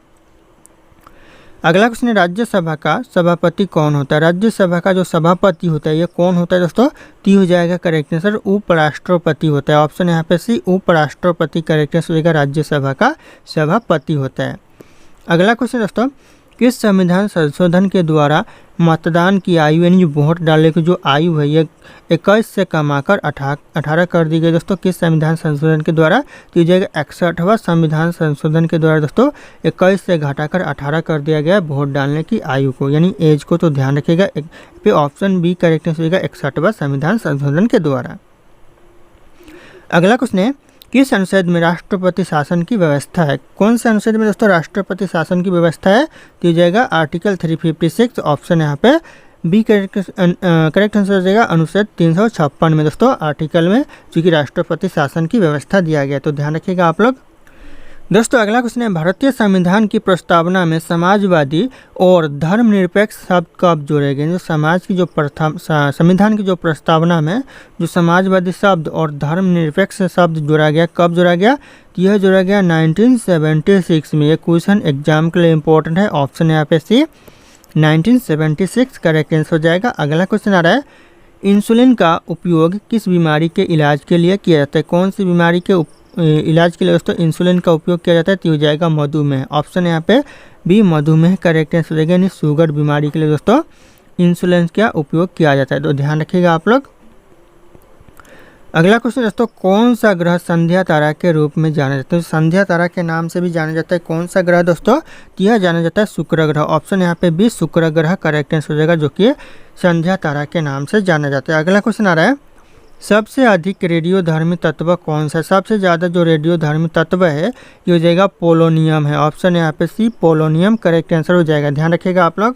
अगला क्वेश्चन है राज्यसभा का सभापति कौन होता है। राज्यसभा का जो सभापति होता है ये कौन होता है दोस्तों, ती हो जाएगा करेक्ट आंसर उपराष्ट्रपति होता है। ऑप्शन यहाँ पे सी उपराष्ट्रपति करेक्ट आंसर हो जाएगा, राज्यसभा का सभापति होता है। अगला क्वेश्चन दोस्तों, किस संविधान संशोधन के द्वारा मतदान की आयु यानी जो वोट डालने की जो आयु है ये 21 से कमाकर 18 कर दी गई दोस्तों। किस संविधान संशोधन के द्वारा, तो ये जाएगा 61वां संविधान संशोधन के द्वारा दोस्तों 21 से घटाकर 18 कर दिया गया वोट डालने की आयु को यानी एज को। तो ध्यान रखिएगा पे ऑप्शन बी करेक्ट आंसर होगा 61वां संविधान संशोधन के द्वारा। अगला क्वेश्चन है, किस अनुच्छेद में राष्ट्रपति शासन की व्यवस्था है। कौन से अनुच्छेद में दोस्तों राष्ट्रपति शासन की व्यवस्था है, तो जाएगा आर्टिकल 356। ऑप्शन यहाँ पे बी करेक्ट आंसर हो जाएगा अनुच्छेद 356 में दोस्तों आर्टिकल में चूँकि राष्ट्रपति शासन की व्यवस्था दिया गया। तो ध्यान रखिएगा आप लोग। दोस्तों अगला क्वेश्चन है, भारतीय संविधान की प्रस्तावना में समाजवादी और धर्मनिरपेक्ष शब्द कब जोड़े गए। जो समाज की जो संविधान की जो प्रस्तावना में जो समाजवादी शब्द और धर्मनिरपेक्ष शब्द जोड़ा गया, कब जोड़ा गया, तो यह जोड़ा गया 1976 में। ये क्वेश्चन एग्जाम के लिए इंपॉर्टेंट है। ऑप्शन यहाँ पे सी 1976 करेक्ट आंसर हो जाएगा। अगला क्वेश्चन आ रहा है, इंसुलिन का उपयोग किस बीमारी के इलाज के लिए किया जाता है। कौन सी बीमारी के इलाज के लिए दोस्तों इंसुलिन का उपयोग किया जाता है, तो हो जाएगा मधुमेह। ऑप्शन यहाँ पे बी मधुमेह करेक्ट आंसर हो जाएगा, यानी शुगर बीमारी के लिए दोस्तों इंसुलिन का उपयोग किया जाता है। तो ध्यान रखिएगा आप लोग। अगला क्वेश्चन दोस्तों, कौन सा ग्रह संध्या तारा के रूप में जाना जाता है। संध्या तारा के नाम से भी जाना जाता है कौन सा ग्रह दोस्तों, तो यह जाना जाता है शुक्र ग्रह। ऑप्शन यहाँ पे बी शुक्र ग्रह करेक्ट आंसर हो जाएगा, जो कि संध्या तारा के नाम से जाना जाता है। अगला क्वेश्चन आ रहा है, सबसे अधिक रेडियोधर्मी तत्व कौन सा। सबसे ज़्यादा जो रेडियोधर्मी तत्व है ये हो जाएगा पोलोनियम है। ऑप्शन यहाँ पे सी पोलोनियम करेक्ट आंसर हो जाएगा। ध्यान रखिएगा आप लोग।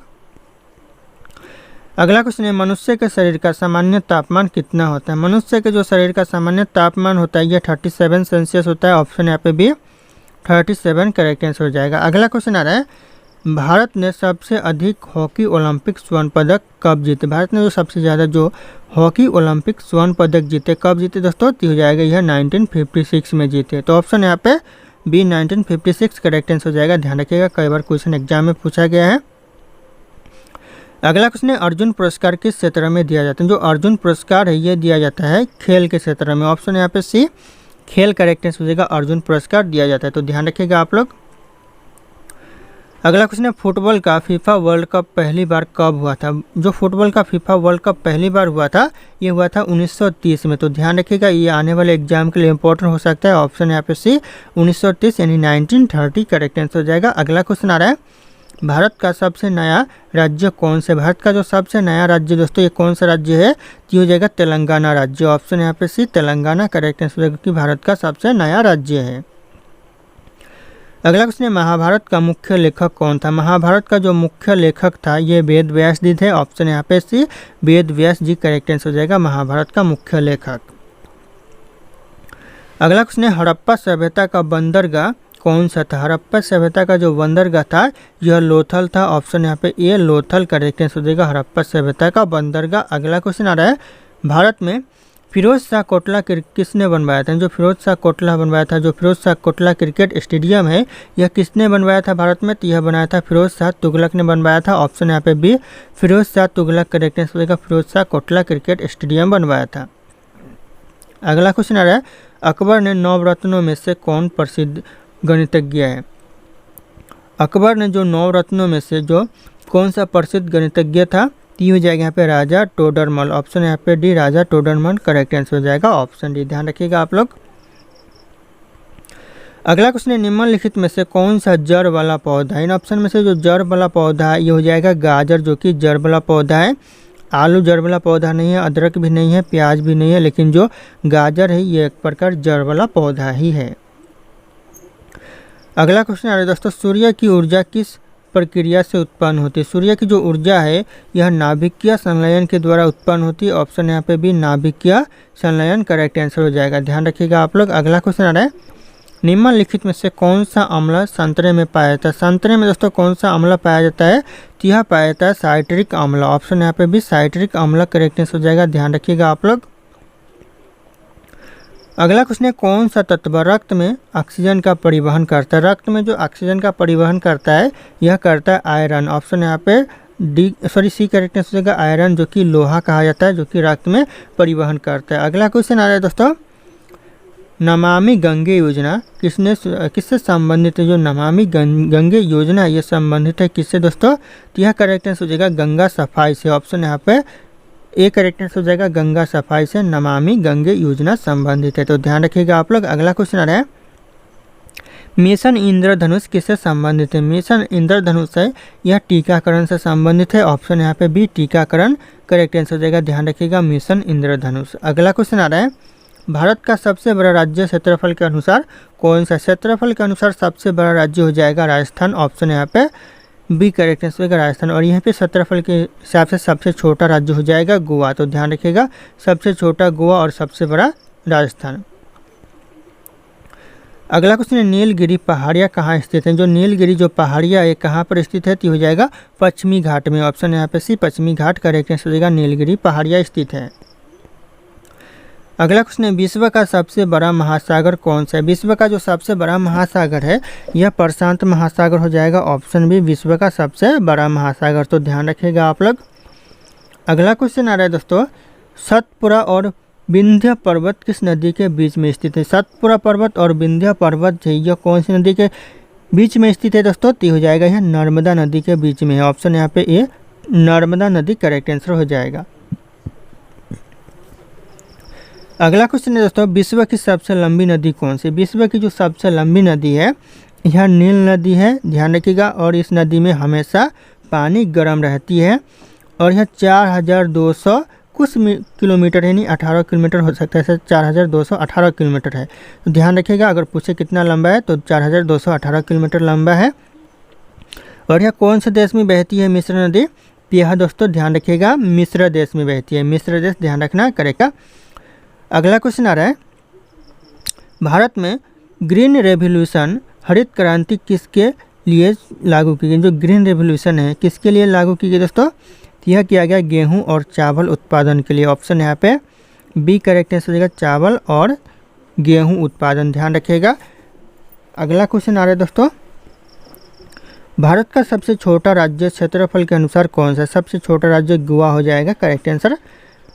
अगला क्वेश्चन है, मनुष्य के शरीर का सामान्य तापमान कितना होता है। मनुष्य के जो शरीर का सामान्य तापमान होता है ये 37 सेल्सियस होता है। ऑप्शन यहाँ पे भी 37 करेक्ट आंसर हो जाएगा। अगला क्वेश्चन आ रहा है, भारत ने सबसे अधिक हॉकी ओलंपिक स्वर्ण पदक कब जीते। भारत ने जो सबसे ज़्यादा जो हॉकी ओलंपिक स्वर्ण पदक जीते कब जीते दोस्तों, तो हो जाएगा यह 1956 में जीते। तो ऑप्शन यहाँ पे बी 1956 करेक्ट आंसर हो जाएगा। ध्यान रखिएगा, कई बार क्वेश्चन एग्जाम में पूछा गया है। अगला क्वेश्चन है, अर्जुन पुरस्कार किस क्षेत्र में दिया जाता है। जो अर्जुन पुरस्कार है ये दिया जाता है खेल के क्षेत्र में। ऑप्शन यहाँ पे सी खेल करेक्ट आंसर हो जाएगा, अर्जुन पुरस्कार दिया जाता है। तो ध्यान रखिएगा आप लोग। अगला क्वेश्चन है, फुटबॉल का फीफा वर्ल्ड कप पहली बार कब हुआ था। जो फुटबॉल का फीफा वर्ल्ड कप पहली बार हुआ था ये हुआ था 1930 में। तो ध्यान रखिएगा, ये आने वाले एग्जाम के लिए इंपॉर्टेंट हो सकता है। ऑप्शन यहाँ पे सी 1930 यानी 1930 करेक्ट आंसर हो जाएगा। अगला क्वेश्चन आ रहा है, भारत का सबसे नया राज्य कौन सा। भारत का जो सबसे नया राज्य दोस्तों ये कौन सा राज्य है, तो हो जाएगा तेलंगाना राज्य। ऑप्शन यहाँ पे सी तेलंगाना करेक्ट आंसर हो जाएगा, कि भारत का सबसे नया राज्य है। अगला क्वेश्चन है, महाभारत का मुख्य लेखक कौन था। महाभारत का जो मुख्य लेखक था ये वेद व्यास जी थे। ऑप्शन यहाँ पे सी वेद व्यास जी करेक्ट आंसर हो जाएगा, महाभारत का मुख्य लेखक। अगला क्वेश्चन है, हड़प्पा सभ्यता का बंदरगाह कौन सा था। हड़प्पा सभ्यता का जो बंदरगाह था यह लोथल था। ऑप्शन यहाँ पे ए लोथल करेक्ट आंसर हो जाएगा, हड़प्पा सभ्यता का बंदरगाह। अगला क्वेश्चन आ रहा है, भारत में फिरोज शाह कोटला किसने बनवाया था। जो फिरोज शाह कोटला बनवाया था, जो फिरोज शाह कोटला क्रिकेट स्टेडियम है यह किसने बनवाया था भारत में, तो यह बनाया था फिरोज शाह तुगलक ने बनवाया था। ऑप्शन यहाँ पे B Firoz Shah Tughlaq correct answer होगा, फिरोज शाह कोटला क्रिकेट स्टेडियम बनवाया था। अगला क्वेश्चन आ रहा है, अकबर ने नवरत्नों में से कौन प्रसिद्ध गणितज्ञ है। अकबर ने जो नवरत्नों में से जो कौन सा प्रसिद्ध गणितज्ञ था, हो जाएगा यहाँ पे राजा टोडरमल। ऑप्शन यहाँ पे डी राजा टोडरमल करेक्ट आंसर हो जाएगा, ऑप्शन डी। ध्यान रखिएगा आप लोग। अगला क्वेश्चन है, निम्नलिखित में से कौन सा जड़ वाला पौधा है। इन ऑप्शन में से जो जड़ वाला पौधा है ये हो जाएगा गाजर, जो कि जड़ वाला पौधा है। आलू जड़ वाला पौधा नहीं है, अदरक भी नहीं है, प्याज भी नहीं है, लेकिन जो गाजर है ये एक प्रकार जड़ वाला पौधा ही है। अगला क्वेश्चन आ रहा है दोस्तों, सूर्य की ऊर्जा किस प्रक्रिया से उत्पन्न होती है। सूर्य की जो ऊर्जा है यह नाभिकीय संलयन के द्वारा उत्पन्न होती है। ऑप्शन यहाँ पे भी नाभिकीय संलयन करेक्ट आंसर हो जाएगा। ध्यान रखिएगा आप लोग। अगला क्वेश्चन आ रहा है, निम्नलिखित में से कौन सा अम्ल संतरे में पाया जाता है। संतरे में दोस्तों कौन सा अम्ल पाया जाता है, तो यह पाया जाता है साइट्रिक अम्ल। ऑप्शन यहाँ पे भी साइट्रिक अम्ल करेक्ट आंसर हो जाएगा। ध्यान रखिएगा आप लोग। अगला क्वेश्चन है, कौन सा तत्व रक्त में ऑक्सीजन का परिवहन करता है? रक्त में जो ऑक्सीजन का परिवहन करता है यह करता है आयरन। ऑप्शन यहाँ पे सी करेक्ट आंसर हो जाएगा आयरन, जो कि लोहा कहा जाता है, जो कि रक्त में परिवहन करता है। अगला क्वेश्चन आ रहा है दोस्तों, नमामि गंगे योजना किससे संबंधित है? जो नमामि गंगे योजना ये संबंधित है किससे दोस्तों? तो यह करेक्ट आंसर हो जाएगा गंगा सफाई से। ऑप्शन यहाँ पे ए करेक्ट आंसर हो जाएगा गंगा सफाई से नमामि गंगे योजना संबंधित है, तो ध्यान रखिएगा आप लोग। अगला क्वेश्चन आ रहा है, मिशन इंद्रधनुष किससे संबंधित है? मिशन इंद्रधनुष है यह टीकाकरण से संबंधित है। ऑप्शन यहाँ पे बी टीकाकरण करेक्ट आंसर हो जाएगा, ध्यान रखिएगा मिशन इंद्रधनुष। अगला क्वेश्चन आ रहा है, भारत का सबसे बड़ा राज्य क्षेत्रफल के अनुसार कौन सा? क्षेत्रफल के अनुसार सबसे बड़ा राज्य हो जाएगा राजस्थान। ऑप्शन यहाँ पे बी करेक्ट आंसर होगा राजस्थान। और यहाँ पे क्षेत्रफल के हिसाब से सबसे छोटा राज्य हो जाएगा गोवा, तो ध्यान रखिएगा सबसे छोटा गोवा और सबसे बड़ा राजस्थान। अगला क्वेश्चन है, नीलगिरी पहाड़ियाँ कहाँ स्थित हैं? जो नीलगिरी जो पहाड़ियाँ है कहाँ पर स्थित है? तो हो जाएगा पश्चिमी घाट में। ऑप्शन यहाँ पे सी पश्चिमी घाट करेक्ट आंसर हो जाएगा, नीलगिरी पहाड़ियाँ स्थित है। अगला क्वेश्चन है, विश्व का सबसे बड़ा महासागर कौन सा है? विश्व का जो सबसे बड़ा महासागर है यह प्रशांत महासागर हो जाएगा। ऑप्शन बी विश्व का सबसे बड़ा महासागर, तो ध्यान रखिएगा आप लोग। अगला क्वेश्चन आ रहा है दोस्तों, सतपुरा और विंध्य पर्वत किस नदी के बीच में स्थित है? सतपुरा पर्वत और विंध्य पर्वत यह कौन सी नदी के बीच में स्थित है दोस्तों? तो हो जाएगा यह नर्मदा नदी के बीच में है। ऑप्शन यहाँ पे ए नर्मदा नदी करेक्ट आंसर हो जाएगा। अगला क्वेश्चन है दोस्तों, विश्व की सबसे लंबी नदी कौन सी? विश्व की जो सबसे लंबी नदी है यह नील नदी है, ध्यान रखिएगा। और इस नदी में हमेशा पानी गर्म रहती है और यह 4200 कुछ किलोमीटर यानी 18 किलोमीटर हो सकता है, 4218 किलोमीटर है, तो ध्यान रखिएगा। अगर पूछे कितना लंबा है तो 4218 किलोमीटर लंबा है। और यह कौन से देश में बहती है मिश्र नदी? यह दोस्तों ध्यान रखिएगा मिश्र देश में बहती है, मिश्र देश ध्यान रखना करेगा। अगला क्वेश्चन आ रहा है, भारत में ग्रीन रेवोल्यूशन हरित क्रांति किसके लिए लागू की गई? जो ग्रीन रेवोल्यूशन है किसके लिए लागू की गई दोस्तों? यह किया गया गेहूं और चावल उत्पादन के लिए। ऑप्शन यहाँ पे बी करेक्ट आंसर हो जाएगा चावल और गेहूं उत्पादन, ध्यान रखिएगा। अगला क्वेश्चन आ रहा है दोस्तों, भारत का सबसे छोटा राज्य क्षेत्रफल के अनुसार कौन सा? सबसे छोटा राज्य गोवा हो जाएगा करेक्ट आंसर।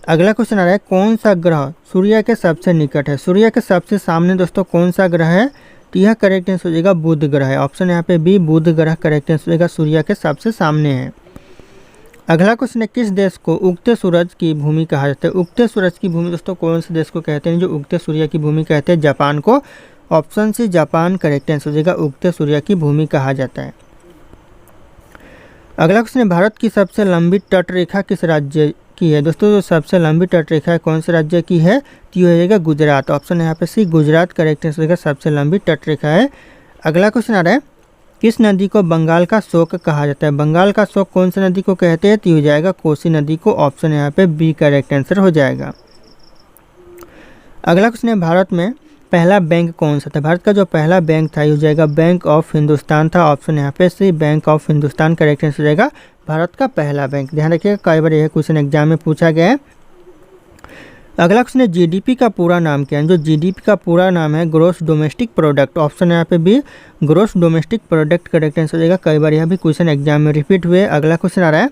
अगला क्वेश्चन आ रहा है, कौन सा ग्रह सूर्य के सबसे निकट है? सूर्य के सबसे सामने दोस्तों कौन सा ग्रह है? तो यह करेक्ट आंसर हो जाएगा बुध ग्रह है। ऑप्शन यहाँ पे बी बुध ग्रह करेक्ट आंसर हो जाएगा, सूर्य के सबसे सामने है। अगला क्वेश्चन है, किस देश को उगते सूरज की भूमि कहा जाता है? उगते सूरज की भूमि दोस्तों कौन से देश को कहते हैं? जो उगते सूर्य की भूमि कहते हैं जापान को। Option C Japan correct answer हो जाएगा, उगते सूर्य की भूमि कहा जाता है। अगला क्वेश्चन है, भारत की सबसे लंबी तटरेखा किस राज्य की है? दोस्तों जो सबसे लंबी तटरेखा है कौन से राज्य की है? तो ये हो जाएगा गुजरात। ऑप्शन यहाँ पे सी गुजरात करेक्ट आंसर हो जाएगा, सबसे लंबी तटरेखा है। अगला क्वेश्चन आ रहा है, किस नदी को बंगाल का शोक कहा जाता है? बंगाल का शोक कौन सी नदी को कहते हैं? तो हो जाएगा कोसी नदी को। ऑप्शन यहाँ पे बी करेक्ट आंसर हो जाएगा। अगला क्वेश्चन है, भारत में पहला बैंक कौन सा था? भारत का जो पहला बैंक था ये हो जाएगा बैंक ऑफ हिंदुस्तान था। ऑप्शन यहाँ पे C bank of Hindustan correct answer हो जाएगा, भारत का पहला बैंक। ध्यान रखिएगा कई बार यह क्वेश्चन एग्जाम में पूछा गया है। अगला क्वेश्चन है, जीडीपी का पूरा नाम क्या है? जो जीडीपी का पूरा नाम है ग्रोस डोमेस्टिक प्रोडक्ट। ऑप्शन यहाँ पे B gross domestic product correct answer हो जाएगा, कई बार यह भी क्वेश्चन एग्जाम में रिपीट हुए। अगला क्वेश्चन आ रहा है,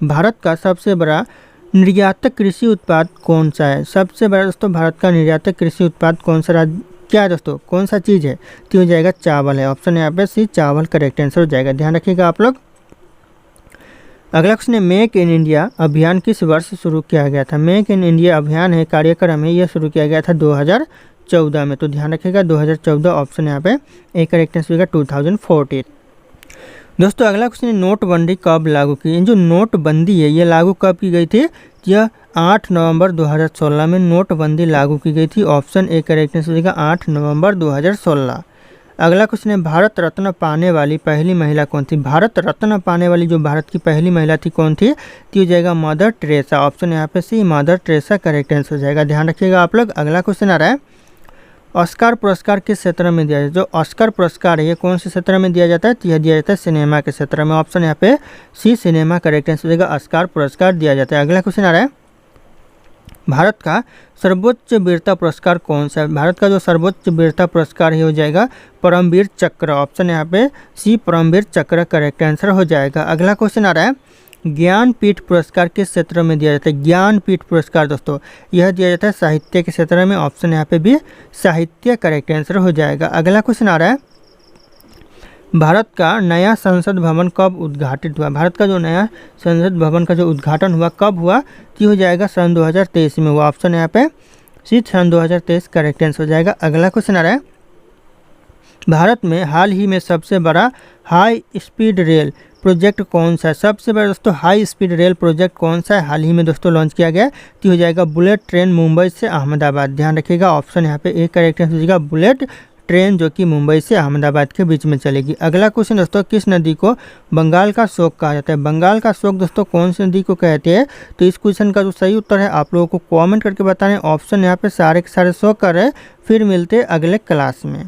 भारत का सबसे बड़ा निर्यातक कृषि उत्पाद कौन सा है? सबसे बड़ा दोस्तों भारत का निर्यातक कृषि उत्पाद कौन सा क्या है दोस्तों, कौन सा चीज़ है? तो हो जाएगा चावल है। ऑप्शन यहाँ पे सी चावल करेक्ट आंसर हो जाएगा, ध्यान रखिएगा आप लोग। अगला क्वेश्चन है, मेक इन इंडिया अभियान किस वर्ष शुरू किया गया था? मेक इन इंडिया अभियान है कार्यक्रम है, यह शुरू किया गया था 2014 में, तो ध्यान रखिएगा 2014। ऑप्शन यहाँ पे ए करेक्ट आंसर होगा 2014। दोस्तों अगला क्वेश्चन है, नोटबंदी कब लागू की? जो नोटबंदी है ये लागू कब की गई थी? यह 8 नवंबर 2016 में नोटबंदी लागू की गई थी। ऑप्शन ए करेक्ट आंसर होगा 8 नवंबर 2016। अगला क्वेश्चन है, भारत रत्न पाने वाली पहली महिला कौन थी? भारत रत्न पाने वाली जो भारत की पहली महिला थी कौन थी? तो हो जाएगा मदर टेरेसा। ऑप्शन यहाँ पे सी मदर टेरेसा करेक्ट आंसर हो जाएगा, ध्यान रखिएगा आप लोग। अगला क्वेश्चन आ रहा है, ऑस्कार पुरस्कार किस क्षेत्र में दिया जाता है? जो ऑस्कर पुरस्कार है ये कौन से क्षेत्र में दिया जाता है? तो यह दिया जाता है सिनेमा के क्षेत्र में। ऑप्शन यहाँ पे सी सिनेमा करेक्ट आंसर हो जाएगा, ऑस्कार पुरस्कार दिया जाता है। अगला क्वेश्चन आ रहा है, भारत का सर्वोच्च वीरता पुरस्कार कौन सा है? भारत का जो सर्वोच्च वीरता पुरस्कार है हो जाएगा परमवीर चक्र। ऑप्शन यहाँ पे सी परमवीर चक्र करेक्ट आंसर हो जाएगा। अगला क्वेश्चन आ रहा है, ज्ञानपीठ पुरस्कार किस क्षेत्र में दिया जाता है? ज्ञानपीठ पुरस्कार दोस्तों यह दिया जाता है साहित्य के क्षेत्र में। ऑप्शन यहाँ पे भी साहित्य करेक्ट आंसर हो जाएगा। अगला क्वेश्चन आ रहा है, भारत का नया संसद भवन कब उद्घाटित हुआ? भारत का जो नया संसद भवन का जो उद्घाटन हुआ कब हुआ? तो हो जाएगा सन 2023 में हुआ। ऑप्शन यहाँ पे सी सन 2023 करेक्ट आंसर हो जाएगा। अगला क्वेश्चन आ रहा है, भारत में हाल ही में सबसे बड़ा हाई स्पीड रेल प्रोजेक्ट कौन सा है? सबसे बड़ा दोस्तों हाई स्पीड रेल प्रोजेक्ट कौन सा है हाल ही में दोस्तों लॉन्च किया गया? तो हो जाएगा बुलेट ट्रेन मुंबई से अहमदाबाद। ध्यान रखिएगा ऑप्शन यहाँ पे ए करेक्ट आंसर हो जाएगा, बुलेट ट्रेन जो कि मुंबई से अहमदाबाद के बीच में चलेगी। अगला क्वेश्चन दोस्तों, किस नदी को बंगाल का शोक कहा जाता है? बंगाल का शोक दोस्तों कौन सी नदी को कहते हैं? तो इस क्वेश्चन का जो सही उत्तर है आप लोगों को कमेंट करके बताना है। ऑप्शन यहाँ पे सारे के सारे शो कर रहे। फिर मिलते अगले क्लास में।